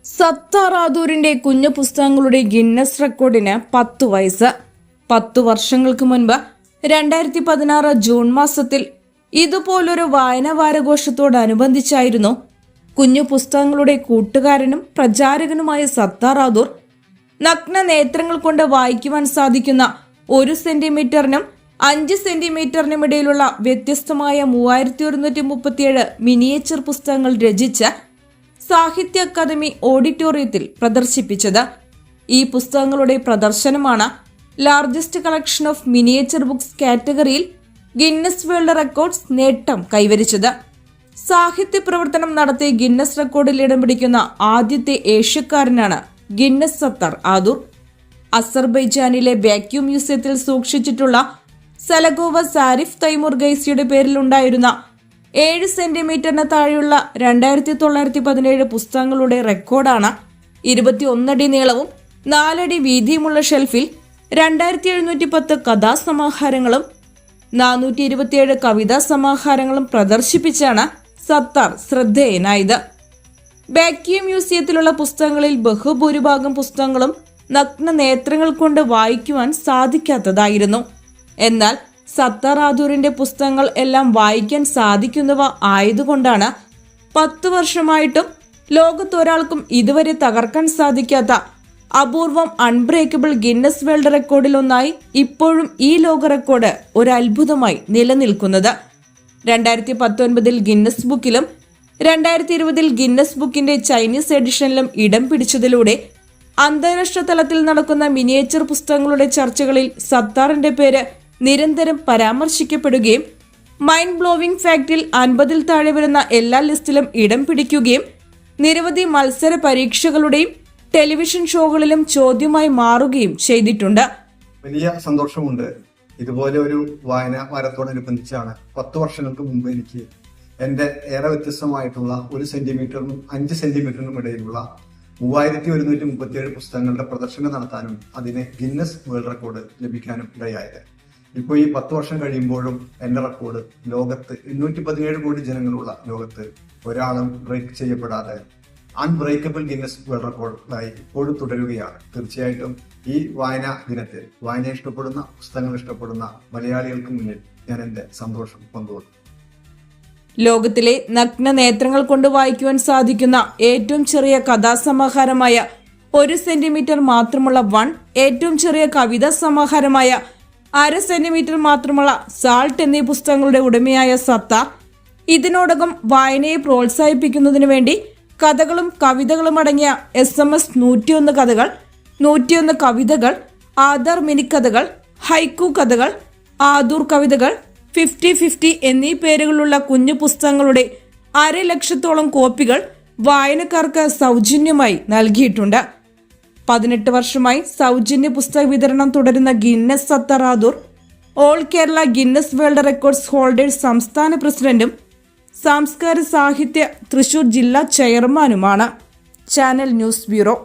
സത്താർ ആദൂരിന്റെ കുഞ്ഞു പുസ്തകങ്ങളുടെ ഗിന്നസ് റെക്കോർഡിന് 10 വയസ്സ്. 10 വർഷങ്ങൾക്ക് മുൻപ് 2016 ജൂൺ മാസത്തിൽ ഇതുപോലൊരു വായനാ വാരഘോഷത്തോടനുബന്ധിച്ചായിരുന്നു കുഞ്ഞു പുസ്തകങ്ങളുടെ കൂട്ടുകാരനും പ്രചാരകനുമായ സത്താർ ആദൂർ നഗ്ന നേത്രങ്ങൾ കൊണ്ട് വായിക്കുവാൻ സാധിക്കുന്ന 1 സെന്റിമീറ്ററിനും 5 സെന്റിമീറ്ററിനും ഇടയിലുള്ള വ്യത്യസ്തമായ 3137 മിനിയേച്ചർ പുസ്തകങ്ങൾ രചിച്ച് സാഹിത്യ അക്കാദമി ഓഡിറ്റോറിയത്തിൽ പ്രദർശിപ്പിച്ചത്. ഈ പുസ്തകങ്ങളുടെ പ്രദർശനമാണ് largest collection of miniature books കാറ്റഗറിയിൽ ഗിന്നസ് വേൾഡ് റെക്കോർഡ്സ് നേട്ടം കൈവരിച്ചത്. സാഹിത്യ പ്രവർത്തനം നടത്തി ഗിന്നസ് റെക്കോർഡിൽ ഇടം പിടിക്കുന്ന ആദ്യത്തെ ഏഷ്യക്കാരനാണ് ഗിന്നസ് സത്താർ ആദൂർ. അസർബൈജാനിലെ വാക്യൂം മ്യൂസിയത്തിൽ സൂക്ഷിച്ചിട്ടുള്ള സലഗോവ സാരിഫ് തൈമൂർ ഗൈസിയുടെ പേരിലുണ്ടായിരുന്ന 7 സെന്റിമീറ്ററിന് താഴെയുള്ള 2917 പുസ്തകങ്ങളുടെ റെക്കോർഡാണ് 21 അടി നീളവും 4 അടി വീതിയുമുള്ള ഷെൽഫിൽ 2710 കഥാസമാഹാരങ്ങളും 427 കവിതാ സമാഹാരങ്ങളും പ്രദർശിപ്പിച്ചാണ് സത്താർ ശ്രദ്ധേയനായത്. വാക്യൂം മ്യൂസിയത്തിലുള്ള പുസ്തകങ്ങളിൽ ബഹുഭൂരിഭാഗം പുസ്തകങ്ങളും നഗ്ന നേത്രങ്ങൾ കൊണ്ട് വായിക്കുവാൻ സാധിക്കാത്തതായിരുന്നു. എന്നാൽ സത്താർ ആദൂരിന്റെ പുസ്തകങ്ങൾ എല്ലാം വായിക്കാൻ സാധിക്കുന്നവ ആയതുകൊണ്ടാണ് 10 വർഷമായിട്ടും ലോകത്തൊരാൾക്കും ഇതുവരെ തകർക്കാൻ സാധിക്കാത്ത അപൂർവം അൺബ്രേക്കബിൾ ഗിന്നസ് വേൾഡ് റെക്കോർഡിൽ ഒന്നായി ഇപ്പോഴും ഈ ലോക റെക്കോർഡ് ഒരു അത്ഭുതമായി നിലനിൽക്കുന്നത്. 2019 ഗിന്നസ് ബുക്കിലും 2020 ഗിന്നസ് ബുക്കിന്റെ ചൈനീസ് എഡിഷനിലും ഇടം പിടിച്ചതിലൂടെ അന്താരാഷ്ട്ര തലത്തിൽ നടക്കുന്ന മിനിയേച്ചർ പുസ്തകങ്ങളുടെ ചർച്ചകളിൽ സത്താറിന്റെ പേര് നിരന്തരം പരാമർശിക്കപ്പെടുകയും മൈൻഡ് ബ്ലോവിംഗ് ഫാക്ടിൽ 50-ൽ താഴെ വരുന്ന എല്ലാ ലിസ്റ്റിലും ഇടം പിടിക്കുകയും നിരവധി മത്സര പരീക്ഷകളുടെയും ടെലിവിഷൻ ഷോകളിലും ചോദ്യമായി മാറുകയും ചെയ്തിട്ടുണ്ട്. വലിയ സന്തോഷമുണ്ട്. ഇതുപോലെ ഒരു വായന വാരത്തോടനുബന്ധിച്ചാണ് 10 വർഷങ്ങൾക്ക് മുമ്പ് എനിക്ക് എന്റെ ഏറെ വ്യത്യസ്തമായിട്ടുള്ള 1 സെന്റിമീറ്ററിനും 5 സെന്റിമീറ്ററിനും ഇടയിലുള്ള 3137 പുസ്തകങ്ങളുടെ പ്രദർശനം നടത്താനും അതിന് ഗിന്നസ് വേൾഡ് റെക്കോർഡ് ലഭിക്കാനും ഇടയായത്. ഇപ്പോൾ ഈ 10 വർഷം കഴിയുമ്പോഴും എന്റെ റെക്കോർഡ് ലോകത്ത് 817 കോടി ജനങ്ങളുള്ള ലോകത്ത് ഒരാളും ബ്രേക്ക് ചെയ്യപ്പെടാതെ അൺബ്രേക്കബിൾ ഗിന്നസ് വേൾഡ് റെക്കോർഡായി ഇപ്പോഴും തുടരുകയാണ്. തീർച്ചയായിട്ടും ഈ വായനാ ദിനത്തിൽ വായന ഇഷ്ടപ്പെടുന്ന, പുസ്തകങ്ങൾ ഇഷ്ടപ്പെടുന്ന മലയാളികൾക്ക് മുന്നിൽ ഞാൻ എന്റെ സന്തോഷം പങ്കുവെക്കും. ലോകത്തിലെ നഗ്ന നേത്രങ്ങൾ കൊണ്ട് വായിക്കുവാൻ സാധിക്കുന്ന ഏറ്റവും ചെറിയ കഥാസമാഹാരമായ 1 സെന്റിമീറ്റർ മാത്രമുള്ള ഏറ്റവും ചെറിയ കവിതാ സമാഹാരമായ 1/2 സെന്റിമീറ്റർ മാത്രമുള്ള സാൾട്ട് എന്നീ പുസ്തകങ്ങളുടെ ഉടമയായ സത്താർ ഇതിനോടകം വായനയെ പ്രോത്സാഹിപ്പിക്കുന്നതിനു വേണ്ടി കഥകളും കവിതകളും അടങ്ങിയ SMS 101 കഥകൾ, 101 കവിതകൾ, ആധാർ മിനിക്കഥകൾ, ഹൈക്കു കഥകൾ, ആദൂർ കവിതകൾ, 50-50 എന്നീ പേരുകളുള്ള കുഞ്ഞു പുസ്തകങ്ങളുടെ 1,00,000-ഓളം കോപ്പികൾ വായനക്കാർക്ക് സൗജന്യമായി നൽകിയിട്ടുണ്ട്. 18 വർഷമായി സൗജന്യ പുസ്തക വിതരണം തുടരുന്ന Guinness Sattar Adur all Kerala Guinness world records holders സംസ്ഥാന പ്രസിഡന്റും സാംസ്കാരിക സാഹിത്യ തൃശൂർ ജില്ലാ ചെയർമാനുമാണ്. Channel news bureau.